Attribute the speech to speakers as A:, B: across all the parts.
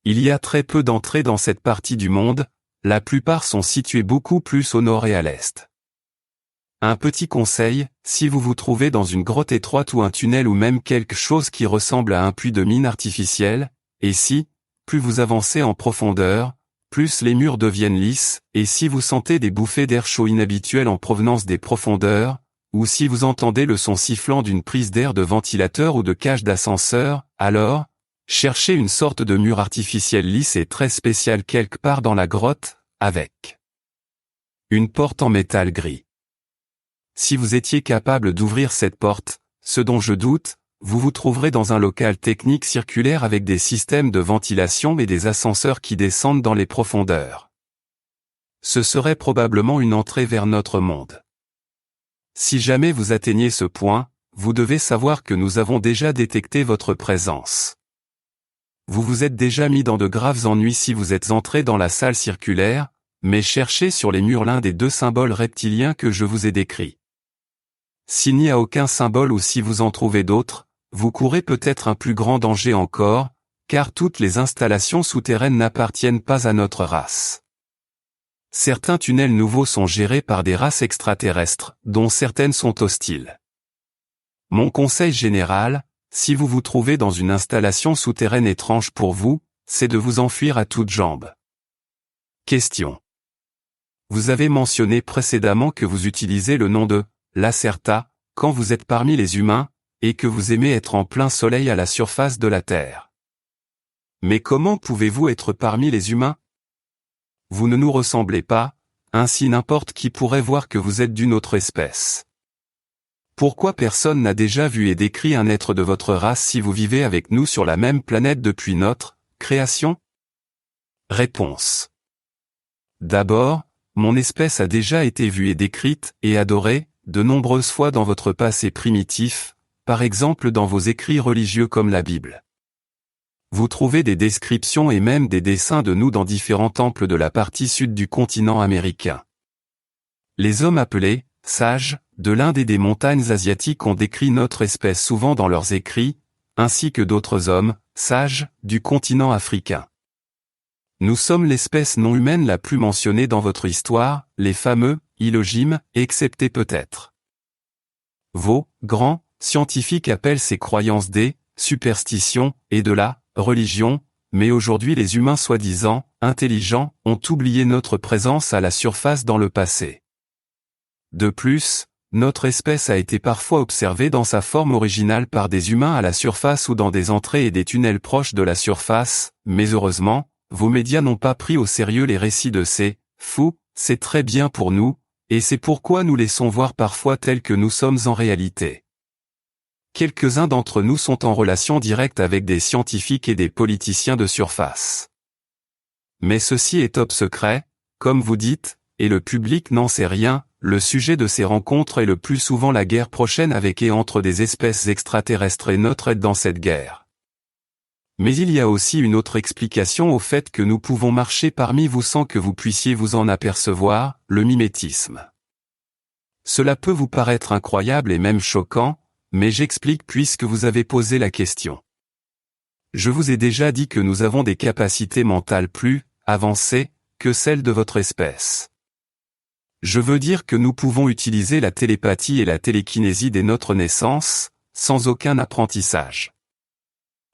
A: Il y a très peu d'entrées dans cette partie du monde, la plupart sont situées beaucoup plus au nord et à l'est. Un petit conseil, si vous vous trouvez dans une grotte étroite ou un tunnel ou même quelque chose qui ressemble à un puits de mine artificiel, et si, plus vous avancez en profondeur, plus les murs deviennent lisses, et si vous sentez des bouffées d'air chaud inhabituelles en provenance des profondeurs, ou si vous entendez le son sifflant d'une prise d'air de ventilateur ou de cage d'ascenseur, alors, cherchez une sorte de mur artificiel lisse et très spécial quelque part dans la grotte, avec une porte en métal gris. Si vous étiez capable d'ouvrir cette porte, ce dont je doute, vous vous trouverez dans un local technique circulaire avec des systèmes de ventilation et des ascenseurs qui descendent dans les profondeurs. Ce serait probablement une entrée vers notre monde. Si jamais vous atteignez ce point, vous devez savoir que nous avons déjà détecté votre présence. Vous vous êtes déjà mis dans de graves ennuis si vous êtes entré dans la salle circulaire, mais cherchez sur les murs l'un des deux symboles reptiliens que je vous ai décrits. S'il n'y a aucun symbole ou si vous en trouvez d'autres, vous courez peut-être un plus grand danger encore, car toutes les installations souterraines n'appartiennent pas à notre race. Certains tunnels nouveaux sont gérés par des races extraterrestres, dont certaines sont hostiles. Mon conseil général, si vous vous trouvez dans une installation souterraine étrange pour vous, c'est de vous enfuir à toutes jambes. Question. Vous avez mentionné précédemment que vous utilisez le nom de Lacerta, quand vous êtes parmi les humains, et que vous aimez être en plein soleil à la surface de la Terre. Mais comment pouvez-vous être parmi les humains? Vous ne nous ressemblez pas, ainsi n'importe qui pourrait voir que vous êtes d'une autre espèce. Pourquoi personne n'a déjà vu et décrit un être de votre race si vous vivez avec nous sur la même planète depuis notre création? Réponse. D'abord, mon espèce a déjà été vue et décrite, et adorée, de nombreuses fois dans votre passé primitif, par exemple dans vos écrits religieux comme la Bible. Vous trouvez des descriptions et même des dessins de nous dans différents temples de la partie sud du continent américain. Les hommes appelés sages de l'Inde et des montagnes asiatiques ont décrit notre espèce souvent dans leurs écrits, ainsi que d'autres hommes sages du continent africain. Nous sommes l'espèce non humaine la plus mentionnée dans votre histoire, les fameux Elohim, excepté peut-être vos grands scientifiques appellent ces croyances des superstitions et de la religion, mais aujourd'hui les humains soi-disant intelligents ont oublié notre présence à la surface dans le passé. De plus, notre espèce a été parfois observée dans sa forme originale par des humains à la surface ou dans des entrées et des tunnels proches de la surface, mais heureusement, vos médias n'ont pas pris au sérieux les récits de ces fous, c'est très bien pour nous, et c'est pourquoi nous laissons voir parfois tels que nous sommes en réalité. Quelques-uns d'entre nous sont en relation directe avec des scientifiques et des politiciens de surface. Mais ceci est top secret, comme vous dites, et le public n'en sait rien. Le sujet de ces rencontres est le plus souvent la guerre prochaine avec et entre des espèces extraterrestres et notre aide dans cette guerre. Mais il y a aussi une autre explication au fait que nous pouvons marcher parmi vous sans que vous puissiez vous en apercevoir, le mimétisme. Cela peut vous paraître incroyable et même choquant, mais j'explique puisque vous avez posé la question. Je vous ai déjà dit que nous avons des capacités mentales plus avancées que celles de votre espèce. Je veux dire que nous pouvons utiliser la télépathie et la télékinésie dès notre naissance, sans aucun apprentissage.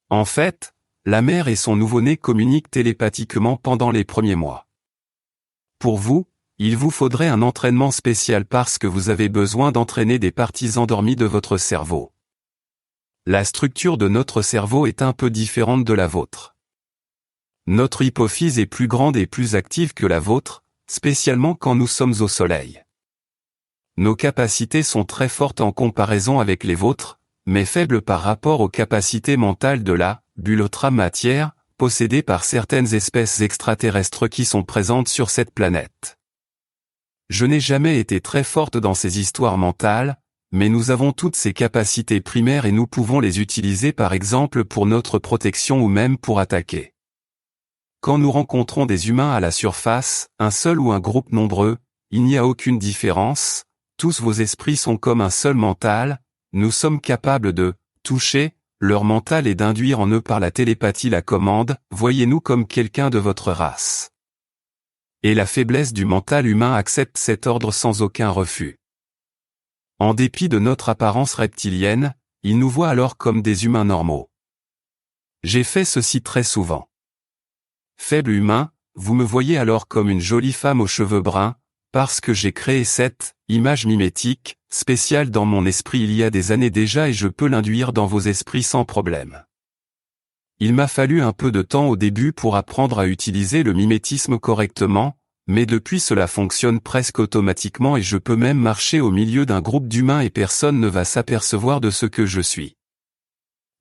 A: En fait, la mère et son nouveau-né communiquent télépathiquement pendant les premiers mois. Pour vous, il vous faudrait un entraînement spécial parce que vous avez besoin d'entraîner des parties endormies de votre cerveau. La structure de notre cerveau est un peu différente de la vôtre. Notre hypophyse est plus grande et plus active que la vôtre, spécialement quand nous sommes au soleil. Nos capacités sont très fortes en comparaison avec les vôtres, mais faibles par rapport aux capacités mentales de la bulle ultramatière, possédée par certaines espèces extraterrestres qui sont présentes sur cette planète. Je n'ai jamais été très forte dans ces histoires mentales, mais nous avons toutes ces capacités primaires et nous pouvons les utiliser par exemple pour notre protection ou même pour attaquer. Quand nous rencontrons des humains à la surface, un seul ou un groupe nombreux, il n'y a aucune différence, tous vos esprits sont comme un seul mental, nous sommes capables de toucher leur mental est d'induire en eux par la télépathie la commande, voyez-nous comme quelqu'un de votre race. Et la faiblesse du mental humain accepte cet ordre sans aucun refus. En dépit de notre apparence reptilienne, ils nous voient alors comme des humains normaux. J'ai fait ceci très souvent. Faible humain, vous me voyez alors comme une jolie femme aux cheveux bruns, parce que j'ai créé cette image mimétique, spéciale dans mon esprit il y a des années déjà et je peux l'induire dans vos esprits sans problème. Il m'a fallu un peu de temps au début pour apprendre à utiliser le mimétisme correctement, mais depuis cela fonctionne presque automatiquement et je peux même marcher au milieu d'un groupe d'humains et personne ne va s'apercevoir de ce que je suis.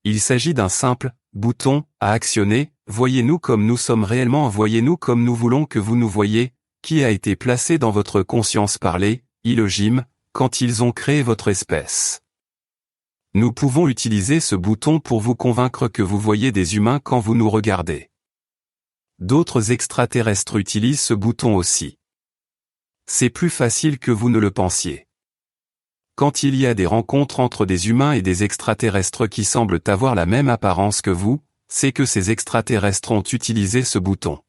A: Il s'agit d'un simple bouton à actionner, voyez-nous comme nous sommes réellement, voyez-nous comme nous voulons que vous nous voyez, qui a été placé dans votre conscience par les Elohim, quand ils ont créé votre espèce. Nous pouvons utiliser ce bouton pour vous convaincre que vous voyez des humains quand vous nous regardez. D'autres extraterrestres utilisent ce bouton aussi. C'est plus facile que vous ne le pensiez. Quand il y a des rencontres entre des humains et des extraterrestres qui semblent avoir la même apparence que vous, c'est que ces extraterrestres ont utilisé ce bouton.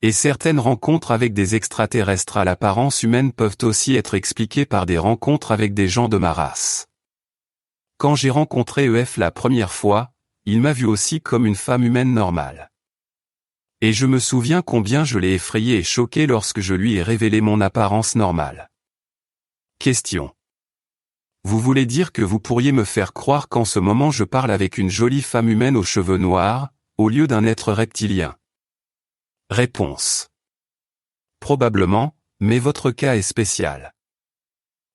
A: Et certaines rencontres avec des extraterrestres à l'apparence humaine peuvent aussi être expliquées par des rencontres avec des gens de ma race. Quand j'ai rencontré EF la première fois, il m'a vu aussi comme une femme humaine normale. Et je me souviens combien je l'ai effrayé et choqué lorsque je lui ai révélé mon apparence normale. Question. Vous voulez dire que vous pourriez me faire croire qu'en ce moment je parle avec une jolie femme humaine aux cheveux noirs, au lieu d'un être reptilien? Réponse. Probablement, mais votre cas est spécial.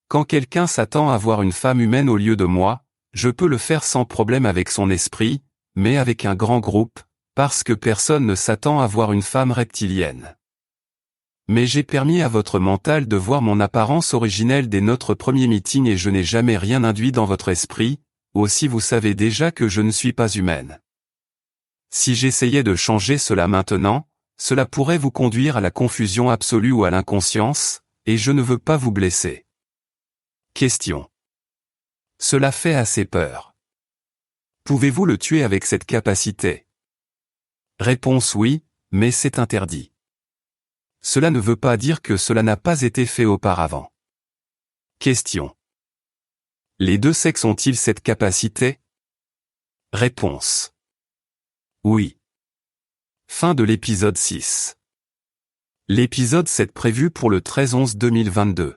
A: Quand quelqu'un s'attend à voir une femme humaine au lieu de moi, je peux le faire sans problème avec son esprit, mais avec un grand groupe, parce que personne ne s'attend à voir une femme reptilienne. Mais j'ai permis à votre mental de voir mon apparence originelle dès notre premier meeting et je n'ai jamais rien induit dans votre esprit, aussi vous savez déjà que je ne suis pas humaine. Si j'essayais de changer cela maintenant, cela pourrait vous conduire à la confusion absolue ou à l'inconscience, et je ne veux pas vous blesser. Question. Cela fait assez peur. Pouvez-vous le tuer avec cette capacité? Réponse oui, mais c'est interdit. Cela ne veut pas dire que cela n'a pas été fait auparavant. Question. Les deux sexes ont-ils cette capacité? Réponse. Oui. Fin de l'épisode 6. L'épisode 7 prévu pour le 13/11/2022.